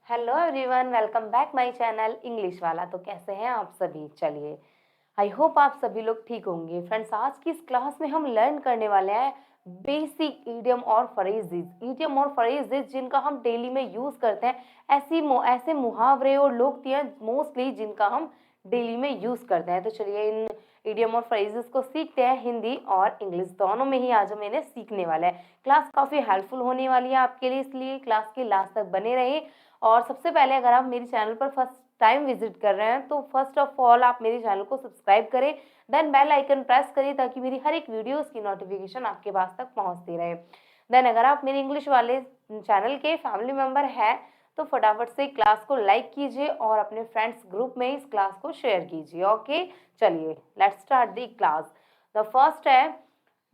Hello everyone, welcome back my channel English वाला। तो कैसे हैं आप सभी? चलिए, आई होप आप सभी लोग ठीक होंगे। फ्रेंड्स, आज की इस क्लास में हम लर्न करने वाले हैं बेसिक इडियम और फ्रेजेस जिनका हम डेली में यूज करते हैं। ऐसे मुहावरे और लोकतियां मोस्टली जिनका हम डेली में यूज करते हैं। तो चलिए, इन इडियम और फ्रेजेस को सीखते हैं। हिंदी और इंग्लिश दोनों में ही आज हम इन्हें सीखने वाले हैं। क्लास काफी हेल्पफुल होने वाली है आपके लिए, इसलिए क्लास के लास्ट तक बने रहिए। और सबसे पहले, अगर आप मेरे चैनल पर फर्स्ट टाइम विजिट कर रहे हैं तो फर्स्ट ऑफ ऑल आप मेरे चैनल को सब्सक्राइब करें, देन बेल आइकन प्रेस करिए ताकि मेरी हर एक वीडियोस की नोटिफिकेशन आपके पास तक पहुंचती रहे। देन अगर आप मेरे इंग्लिश वाले चैनल के फैमिली मेंबर हैं तो फटाफट से क्लास को लाइक कीजिए और अपने फ्रेंड्स ग्रुप में इस क्लास को शेयर कीजिए। ओके, चलिए let's start the class. The first है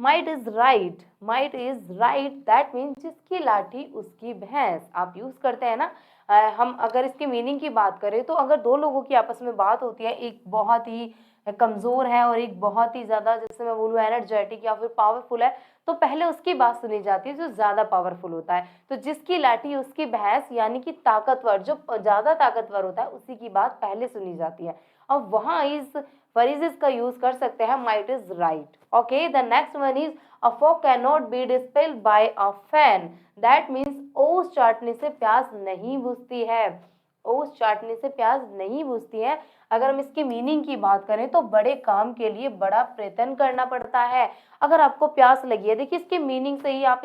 might is right. Might is right that means जिसकी लाठी उसकी भैंस। आप यूज करते हैं ना। हम अगर इसकी मीनिंग की बात करें तो अगर दो लोगों की आपस में बात होती है, एक बहुत ही कमजोर है और एक बहुत ही ज्यादा, जैसे मैं बोलूँ, एनर्जेटिक या फिर पावरफुल है, तो पहले उसकी बात सुनी जाती है जो ज्यादा पावरफुल होता है। तो जिसकी लाठी उसकी भैंस यानी कि ताकतवर, जो ज्यादा ताकतवर होता है उसी की बात पहले सुनी जाती है। अब वहां इस phrases का यूज कर सकते हैं might is right. Okay, the next one is a fog can not be dispelled by a fan. That means ओस चाटने से प्यास नहीं बुझती है। ओस चाटने से प्यास नहीं बुझती है। अगर हम इसकी मीनिंग की बात करें तो बड़े काम के लिए बड़ा प्रयत्न करना पड़ता है। अगर आपको प्यास लगी है, देखिए इसकी मीनिंग से ही आप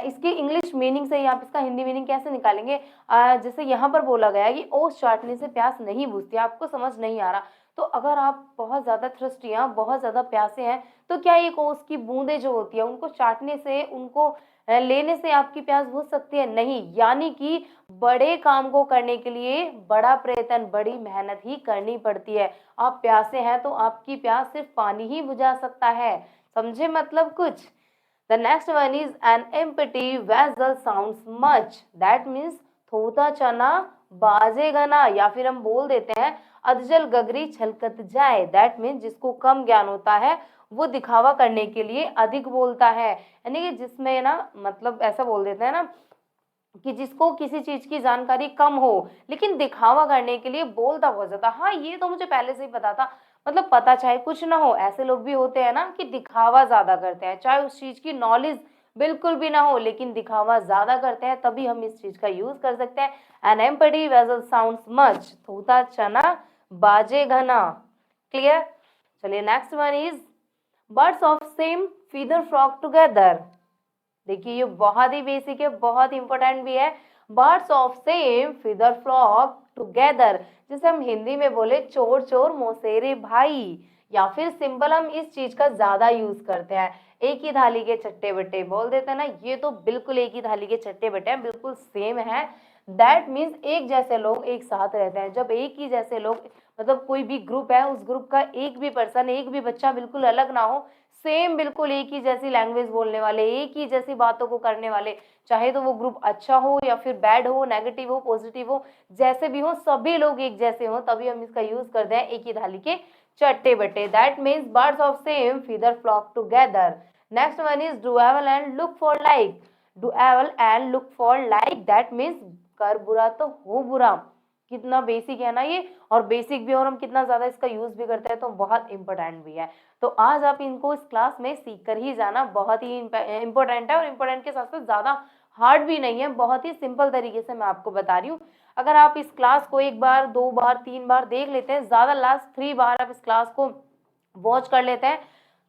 इसकी इंग्लिश मीनिंग से ही आप इसका हिंदी मीनिंग कैसे निकालेंगे? जैसे यहाँ पर बोला गया है कि ओस चाटने से प्यास नहीं बुझती, आपको समझ नहीं आ रहा। तो अगर आप बहुत ज्यादा थ्रस्टी हैं, बहुत ज्यादा प्यासे हैं, तो क्या एक ओस की बूंदे जो होती है उनको चाटने से, उनको लेने से आपकी प्यास बुझ सकती है? नहीं। यानी कि बड़े काम को करने के लिए बड़ा प्रयत्न, बड़ी मेहनत ही करनी पड़ती है। आप प्यासे हैं तो आपकी प्यास सिर्फ पानी ही बुझा सकता है। समझे मतलब कुछ? The next one is an empty vessel sounds much. That means थोथा चना बाजेगा ना, या फिर हम बोल देते हैं अधजल गगरी छलकत जाए। दैट मीन्स जिसको कम ज्ञान होता है वो दिखावा करने के लिए अधिक बोलता है। यानी कि जिसमें ना, मतलब ऐसा बोल देते हैं ना कि जिसको किसी चीज की जानकारी कम हो लेकिन दिखावा करने के लिए बोलता बहुत ज्यादा। हाँ, ये तो मुझे पहले से ही पता था। मतलब पता चाहे कुछ ना हो, ऐसे लोग भी होते हैं ना कि दिखावा ज्यादा करते हैं, चाहे उस चीज की नॉलेज बिल्कुल भी ना हो लेकिन दिखावा ज्यादा करते हैं, तभी हम इस चीज का यूज कर सकते हैं। An empty vessel sounds much, थोथा चना बाजे घना। क्लियर? चलिए, next one is birds of same feather flock together. देखिए ये बहुत ही बेसिक है, बहुत इंपॉर्टेंट भी है। Birds of same feather flock together, जिसे हम हिंदी में बोले चोर चोर मौसेरे भाई, या फिर सिंपल हम इस चीज का ज्यादा यूज करते हैं, एक ही थाली के चट्टे बट्टे बोल देते हैं ना। ये तो बिल्कुल एक ही थाली के चट्टे बट्टे हैं, बिल्कुल सेम है। दैट मीन्स एक जैसे लोग एक साथ रहते हैं। जब एक ही जैसे लोग, मतलब कोई भी ग्रुप है, उस ग्रुप का एक भी पर्सन, एक भी बच्चा बिल्कुल अलग ना हो, सेम बिल्कुल एक ही जैसी लैंग्वेज बोलने वाले, एक ही जैसी बातों को करने वाले, चाहे तो वो ग्रुप अच्छा हो या फिर बैड हो, नेगेटिव हो, पॉजिटिव हो, जैसे भी हो, सभी लोग एक जैसे हो, तभी हम इसका यूज करते हैं एक ही थाली के चट्टे बट्टे। That means birds of same feather flock together. Next one is do evil and look for like. Do evil and look for like, that means कर बुरा तो हो बुरा। कितना बेसिक है ना ये, और बेसिक भी, और हम कितना ज्यादा इसका यूज भी करते हैं, तो बहुत इंपॉर्टेंट भी है। तो आज आप इनको इस क्लास में सीख कर ही जाना, बहुत ही इंपॉर्टेंट है, और इंपॉर्टेंट के साथ साथ ज्यादा हार्ड भी नहीं है, बहुत ही सिंपल तरीके से मैं आपको बता रही हूँ। अगर आप इस क्लास को एक बार, दो बार, तीन बार देख लेते हैं, ज्यादा लास्ट 3 बार आप इस क्लास को वॉच कर लेते हैं,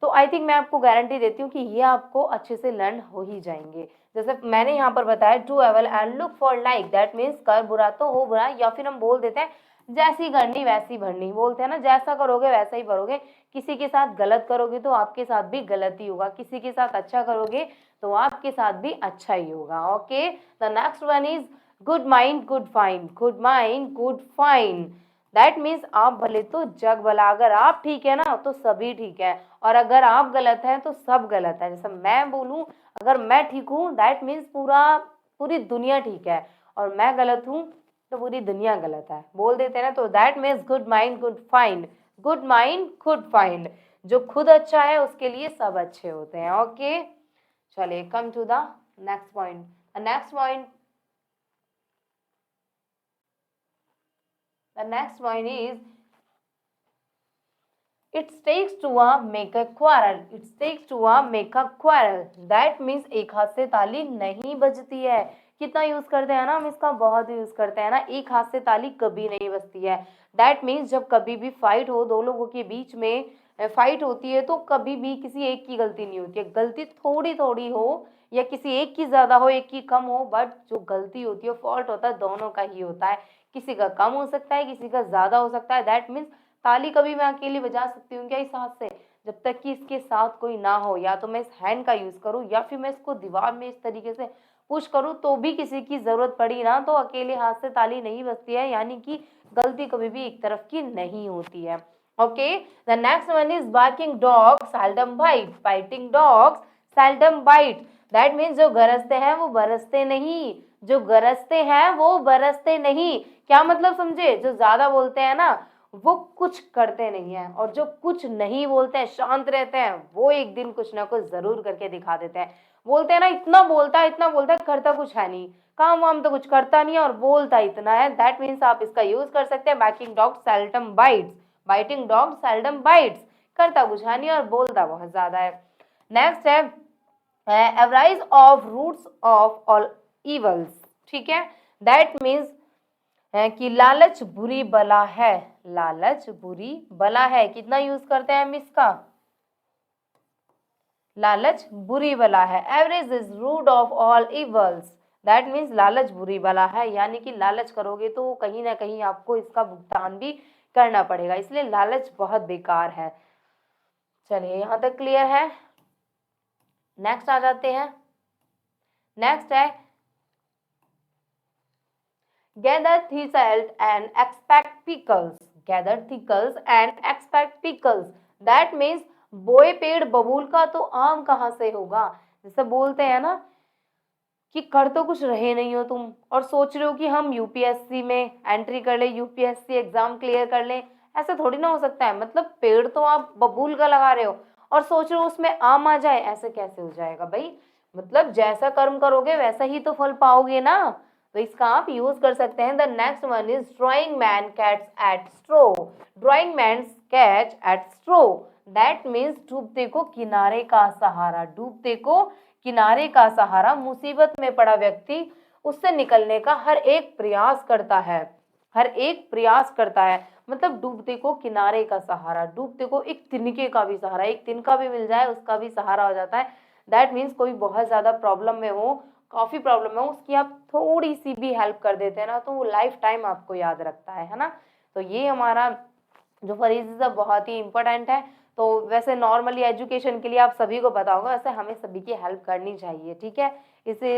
तो आई थिंक मैं आपको गारंटी देती हूँ कि ये आपको अच्छे से लर्न हो ही जाएंगे। जैसे मैंने यहाँ पर बताया, do evil and look for like, that means कर बुरा तो हो बुरा, या फिर हम बोल देते हैं जैसी करनी वैसी भरनी, बोलते हैं ना, जैसा करोगे वैसा ही भरोगे। किसी के साथ गलत करोगे तो आपके साथ भी गलत ही होगा, किसी के साथ अच्छा करोगे तो आपके साथ भी अच्छा ही होगा। Okay, the next one is good mind good fine. Good mind good fine, that means आप भले तो जग भला, अगर आप ठीक है ना तो सभी ठीक है, और अगर आप गलत हैं तो सब गलत है। जैसे मैं बोलूं, अगर मैं ठीक हूँ दैट मीन्स पूरी दुनिया ठीक है, और मैं गलत हूँ तो पूरी दुनिया गलत है, बोल देते हैं ना। तो that means good mind good find. Good mind good find, जो खुद अच्छा है उसके लिए सब अच्छे होते हैं। ओके, चलिए come to the next point. Next point the next one is It takes to a make a quarrel. It takes to a make a quarrel. That means एक हाथ से ताली नहीं बजती है। कितना यूज करते हैं ना हम इसका, बहुत यूज करते हैं ना। एक हाथ से ताली कभी नहीं बजती है। That means जब कभी भी फाइट हो, दो लोगों के बीच में फाइट होती है, तो कभी भी किसी एक की गलती नहीं होती है। गलती थोड़ी थोड़ी हो या किसी एक की ज्यादा हो, एक की कम हो, बट जो गलती होती है, फॉल्ट होता है, दोनों का ही होता है। किसी का कम हो सकता है, किसी का ज्यादा हो सकता है। दैट मीन्स ताली कभी मैं अकेली बजा सकती हूँ क्या इस हाथ से, जब तक कि इसके साथ कोई ना हो, या तो मैं इस हैंड का यूज करूँ या फिर मैं इसको दीवार में इस तरीके से पुश करूँ, तो भी किसी की जरूरत पड़ी ना तो अकेले हाथ से ताली नहीं बजती है। यानी कि गलती कभी भी एक तरफ की नहीं होती है। Okay, the next one is barking dog seldom bite, biting dogs seldom bite. That means जो गरजते हैं वो बरसते नहीं, जो गरजते हैं वो बरसते नहीं। क्या मतलब समझे, जो ज्यादा बोलते हैं ना वो कुछ करते नहीं है, और जो कुछ नहीं बोलते हैं, शांत रहते हैं, वो एक दिन कुछ ना कुछ जरूर करके दिखा देते हैं। बोलते हैं ना इतना बोलता है, इतना बोलता है, करता कुछ है नहीं, काम वाम तो कुछ करता नहीं है और बोलता इतना है। दैट मीन्स आप इसका यूज कर सकते हैं, biting dog seldom bytes, biting dog seldom bytes, करता कुछ है नहीं और बोलता बहुत ज्यादा है। नेक्स्ट है avarice of roots of all evils. ठीक है, दैट मीन्स है कि लालच बुरी बला है, लालच बुरी बला है। कितना यूज करते हैं हम इसका, लालच बुरी बला है। Avarice is root of all evils. That means लालच बुरी बला है, यानी कि लालच करोगे तो कहीं ना कहीं आपको इसका भुगतान भी करना पड़ेगा, इसलिए लालच बहुत बेकार है। चलिए यहां तक क्लियर है। नेक्स्ट आ जाते हैं। नेक्स्ट है gather thistles and expect pickles, gather thistles and expect pickles। that means बोए पेड़ बबूल का तो आम कहाँ से होगा। जैसे बोलते हैं ना कि कर तो कुछ रहे नहीं हो तुम और सोच रहे हो कि हम यूपीएससी में एंट्री कर ले, यूपीएससी एग्जाम क्लियर कर ले, ऐसा थोड़ी ना हो सकता है। मतलब पेड़ तो आप बबूल का लगा रहे हो और सोच रहे हो उसमें आम आ जाए, ऐसे कैसे हो जाएगा भाई। मतलब जैसा कर्म करोगे वैसा ही तो फल पाओगे ना, तो इसका आप यूज कर सकते हैं। The next one is drowning man catches at straw, drowning man catch at straw. That means डूबते को किनारे का सहारा, डूबते को किनारे का सहारा। मुसीबत में पड़ा व्यक्ति उससे निकलने का हर एक प्रयास करता है, हर एक प्रयास करता है। मतलब डूबते को किनारे का सहारा, डूबते को एक तिनके का भी सहारा, एक तिनका भी मिल जाए उसका भी सहारा हो जाता है। दैट मीन्स कोई बहुत ज्यादा प्रॉब्लम में हो, काफी प्रॉब्लम में हो, उसकी आप थोड़ी सी भी हेल्प कर देते हैं ना तो वो लाइफ टाइम आपको याद रखता है ना। तो ये हमारा जो फ्रेजेस है बहुत ही इंपॉर्टेंट है। तो वैसे नॉर्मली एजुकेशन के लिए आप सभी को पता होगा, वैसे हमें सभी की हेल्प करनी चाहिए। ठीक है, इसे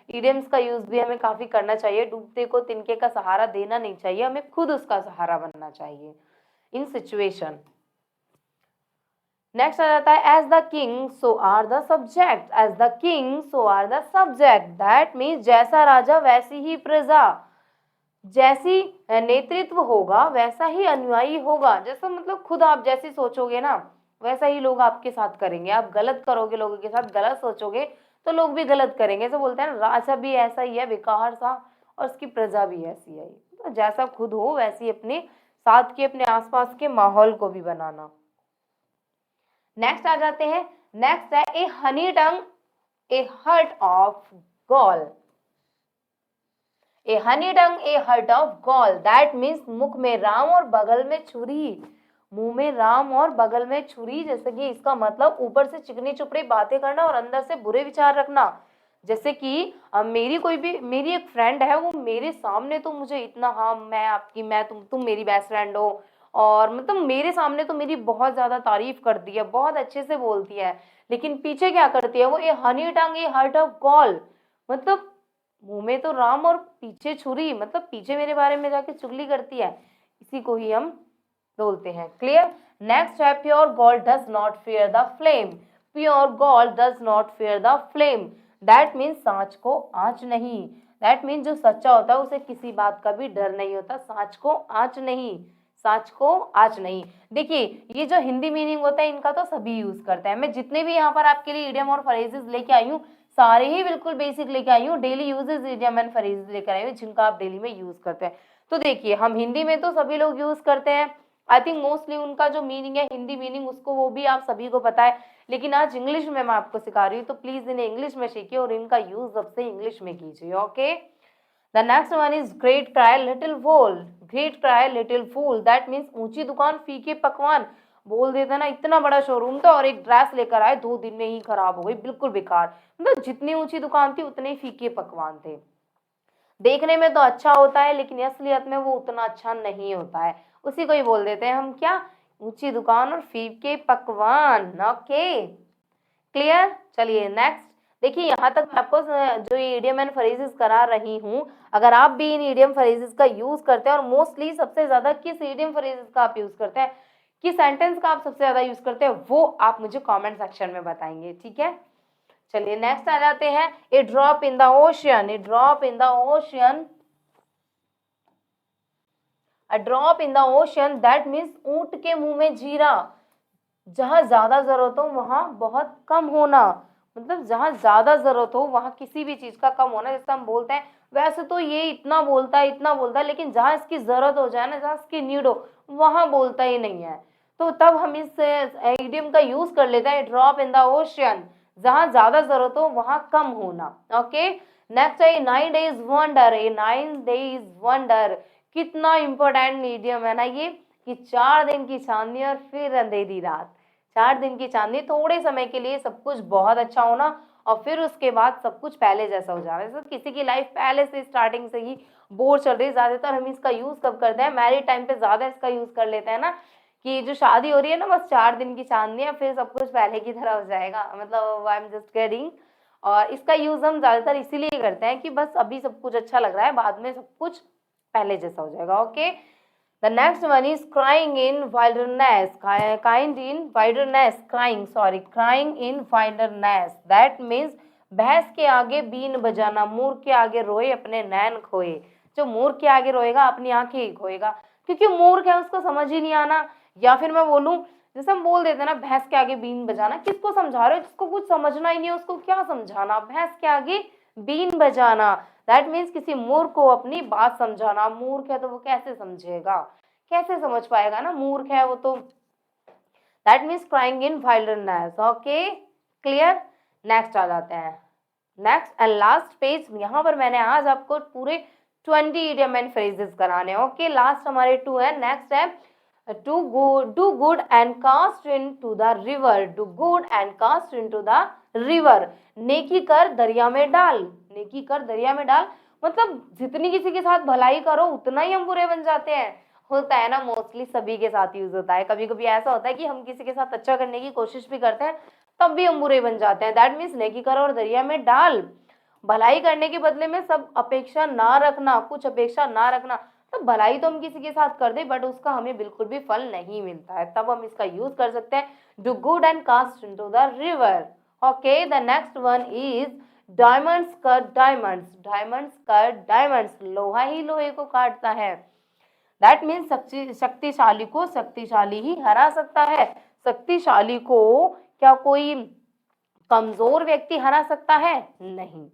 इडियम्स का यूज भी हमें काफी करना चाहिए। डूबते को तिनके का सहारा देना नहीं चाहिए, हमें खुद उसका सहारा बनना चाहिए इन सिचुएशन। नेक्स्ट आ जाता है as the king so are the subject, as the king so are the subject. That means जैसा राजा वैसी ही प्रजा, जैसी नेतृत्व होगा वैसा ही अनुयायी होगा। जैसा मतलब खुद आप जैसी सोचोगे ना वैसा ही लोग आपके साथ करेंगे। आप गलत करोगे लोगों के साथ, गलत सोचोगे तो लोग भी गलत करेंगे। ऐसे बोलते हैं ना राजा भी ऐसा ही है बेकार सा और उसकी प्रजा भी ऐसी है। तो जैसा खुद हो वैसी अपने साथ के अपने आसपास के माहौल को भी बनाना। नेक्स्ट आ जाते हैं। नेक्स्ट है a honey tongue a heart of gall, a honey tongue a heart of gall. That means मुख में राम और बगल में छुरी, मुंह में राम और बगल में छुरी। जैसे कि इसका मतलब ऊपर से चिकनी चुपड़ी बातें करना और अंदर से बुरे विचार रखना। जैसे कि मेरी कोई भी मेरी एक फ्रेंड है, वो मेरे सामने तो मुझे इतना, हाँ मैं आपकी, मैं तुम मेरी बेस्ट फ्रेंड हो, और मतलब मेरे सामने तो मेरी बहुत ज्यादा तारीफ करती है, बहुत अच्छे से बोलती है, लेकिन पीछे क्या करती है वो, ए honey tongue a heart of gall. मतलब मुंह में तो राम और पीछे छुरी, मतलब पीछे मेरे बारे में जाके चुगली करती है। इसी को ही हम बोलते हैं। क्लियर। नेक्स्ट है pure gold does not fear the flame, pure gold does not fear the flame. That means सांच को आंच नहीं, दैट मीन्स जो सच्चा होता है उसे किसी बात का भी डर नहीं होता। सांच को आंच नहीं, सांच को आंच नहीं। देखिए ये जो हिंदी मीनिंग होता है इनका तो सभी यूज करते हैं। मैं जितने भी यहाँ पर आपके लिए इडियम और फ्रेजेस लेके आई हूँ सारे ही बिल्कुल बेसिक लेके आई हूँ, daily uses idiom and phrases लेकर आई हूँ जिनका आप डेली में यूज करते हैं। तो देखिए हम हिंदी में तो सभी लोग यूज करते हैं, आई थिंक मोस्टली उनका जो मीनिंग है हिंदी मीनिंग उसको वो भी आप सभी को पता है, लेकिन आज इंग्लिश में मैं आपको सिखा रही हूँ, तो प्लीज इन्हें इंग्लिश में सीखिए और इनका यूज अब से इंग्लिश में कीजिए। Okay, the next one is great cry little fool. Great cry little fool that means ऊंची दुकान फीके पकवान। बोल देता ना इतना बड़ा शोरूम था और एक ड्रेस लेकर आए 2 दिन में ही खराब हो गई, बिल्कुल बेकार। मतलब जितनी ऊंची दुकान थी उतने ही फीके पकवान थे। देखने में तो अच्छा होता है लेकिन असलियत में वो उतना अच्छा नहीं होता है, उसी को ही बोल देते हैं हम क्या, ऊंची दुकान और फीके पकवान। Okay, clear. चलिए नेक्स्ट देखिए, यहाँ तक मैं आपको जो ये इडियम एंड फ्रेजेस करा रही हूँ, अगर आप भी इन इडियम फ्रेजेस का यूज करते हैं और मोस्टली सबसे ज्यादा किस इडियम फ्रेजेस का आप यूज करते हैं, किस सेंटेंस का आप सबसे ज्यादा यूज करते हैं, वो आप मुझे कमेंट सेक्शन में बताएंगे, ठीक है। चलिए नेक्स्ट आ जाते हैं, a drop in the ocean. A drop in the ocean, a drop in the ocean that means ऊंट के मुंह में जीरा। जहां ज्यादा जरूरत हो वहां बहुत कम होना, मतलब जहां ज्यादा जरूरत हो वहां किसी भी चीज का कम होना, जैसे हम बोलते हैं वैसे तो ये इतना बोलता है, लेकिन जहां इसकी जरूरत हो जाए ना, जहां इसकी नीड हो वहां बोलता ही नहीं है, तो तब हम इस इडियम का यूज कर लेते हैं, ड्रॉप इन द ओशियन, जहां ज्यादा जरूरत हो वहां कम होना। ओके, नेक्स्ट है 9 days वंडर। ए 9 days वंडर, कितना इंपॉर्टेंट इडियम है ना ये, कि 4 दिन की चांदनी और फिर अंधेरी रात। 4 दिन की चांदनी, थोड़े समय के लिए सब कुछ बहुत अच्छा होना और फिर उसके बाद सब कुछ पहले जैसा हो जाना। जैसे किसी की लाइफ पहले से स्टार्टिंग से ही बोर चल रही है, ज्यादातर हम इसका यूज कब करते हैं, मैरिड टाइम पे ज्यादा इसका यूज कर लेते हैं ना, कि जो शादी हो रही है ना बस 4 दिन की चांदनी है फिर सब कुछ पहले की तरह हो जाएगा, मतलब आई एम जस्ट किडिंग। और इसका यूज हम ज्यादातर इसीलिए करते हैं कि बस अभी सब कुछ अच्छा लग रहा है, बाद में सब कुछ पहले जैसा हो जाएगा। Okay, the next one is crying in wilderness. Kind in wilderness, crying in wilderness that means भैंस के आगे बीन बजाना, मूर्ख के आगे रोए अपने नैन खोए। जो मूर्ख के आगे रोएगा अपनी आंखें ही खोएगा, क्योंकि मूर्ख है उसको समझ ही नहीं आना। या फिर मैं बोलूं, जैसे हम बोल देते हैं ना भैंस के आगे बीन बजाना, किसको समझा रहे हो, जिसको कुछ समझना ही नहीं है उसको क्या समझाना, भैंस के आगे बीन बजाना दैट मीन्स किसी मूर्ख को अपनी बात समझाना। मूर्ख है तो वो कैसे समझेगा, कैसे समझ पाएगा ना, मूर्ख है वो तो। That means crying in wildness. Okay, clear. Next आ जाते हैं, नेक्स्ट एंड लास्ट पेज। यहाँ पर मैंने आज आपको पूरे 20 इडियम एंड फ्रेजेस कराने। ओके, लास्ट हमारे 2 है। नेक्स्ट है do good and cast into the river. Do good and cast into the river, नेकी कर दरिया में डाल। नेकी कर दरिया में डाल मतलब जितनी किसी के साथ भलाई करो उतना ही हम बुरे बन जाते हैं। होता है ना, मोस्टली सभी के साथ यूज होता है। कभी कभी ऐसा होता है कि हम किसी के साथ अच्छा करने की कोशिश भी करते हैं तब भी हम बुरे बन जाते हैं। दैट मीन्स नेकी कर और दरिया में डाल, भलाई करने के बदले में सब अपेक्षा ना रखना, कुछ अपेक्षा ना रखना। तो भलाई तो हम किसी के साथ कर दे बट उसका हमें बिल्कुल भी फल नहीं मिलता है, तब हम इसका यूज कर सकते हैं, do good and cast into the river. Okay, the next one is diamonds cut diamonds. Diamonds cut diamonds, लोहा ही लोहे को काटता है। दैट मीन्स शक्तिशाली को शक्तिशाली ही हरा सकता है। शक्तिशाली को क्या कोई कमजोर व्यक्ति हरा सकता है? नहीं।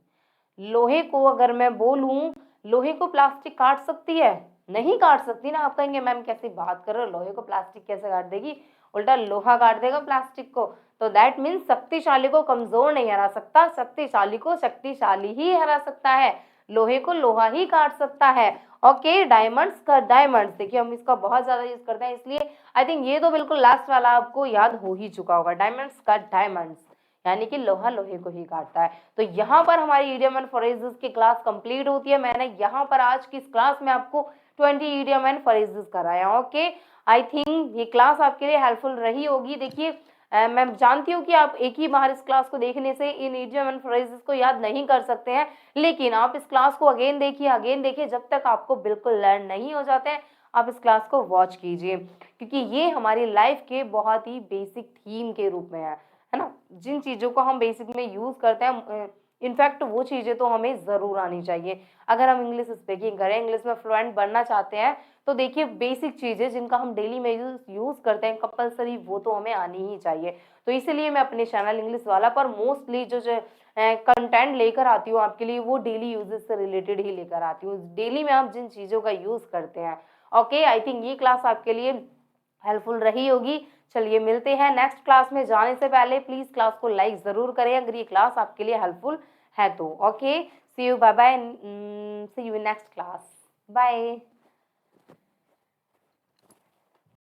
लोहे को अगर मैं बोलूं, लोहे को प्लास्टिक काट सकती है? नहीं काट सकती ना। आप कहेंगे मैम कैसी बात कर रहे हो, लोहे को प्लास्टिक कैसे काट देगी, उल्टा लोहा काट देगा प्लास्टिक को। तो दैट मीन्स शक्तिशाली को कमजोर नहीं हरा सकता, शक्तिशाली को शक्तिशाली ही हरा सकता है, लोहे को लोहा ही काट सकता है। ओके, डायमंड्स का डायमंड्स, देखिए हम इसका बहुत ज्यादा यूज करते हैं इसलिए आई थिंक ये तो बिल्कुल लास्ट वाला आपको याद हो ही चुका होगा, डायमंड्स का डायमंड्स यानी कि लोहा लोहे को ही काटता है। तो यहाँ पर हमारी इडियम एंड फ्रेजेस की क्लास कंप्लीट होती है। मैंने यहाँ पर आज की इस क्लास में आपको 20 इडियम एंड फ्रेजेस कराया। ओके, आई थिंक ये क्लास आपके लिए हेल्पफुल रही होगी। देखिए मैं जानती हूँ कि आप एक ही बार इस क्लास को देखने से इन इडियम एंड फ्रेजेस को याद नहीं कर सकते हैं, लेकिन आप इस क्लास को अगेन देखिए, जब तक आपको बिल्कुल लर्न नहीं हो जाते हैं आप इस क्लास को वॉच कीजिए, क्योंकि ये हमारी लाइफ के बहुत ही बेसिक थीम के रूप में है ना। जिन चीज़ों को हम बेसिक में यूज़ करते हैं इनफैक्ट वो चीज़ें तो हमें ज़रूर आनी चाहिए। अगर हम इंग्लिश स्पीकिंग करें, इंग्लिश में फ्लुएंट बनना चाहते हैं, तो देखिए बेसिक चीज़ें जिनका हम डेली में यूज़ करते हैं कंपलसरी, वो तो हमें आनी ही चाहिए। तो इसीलिए मैं अपने चैनल इंग्लिश वाला पर मोस्टली जो कंटेंट लेकर आती हूँ आपके लिए वो डेली यूजेस से रिलेटेड ही लेकर आती हूँ। डेली में आप जिन चीज़ों का यूज़ करते हैं। ओके, आई थिंक ये क्लास आपके लिए हेल्पफुल रही होगी। चलिए मिलते हैं नेक्स्ट क्लास में। जाने से पहले प्लीज़ क्लास को लाइक ज़रूर करें अगर ये क्लास आपके लिए हेल्पफुल है तो। Okay, see you, bye bye, see you in next class, bye.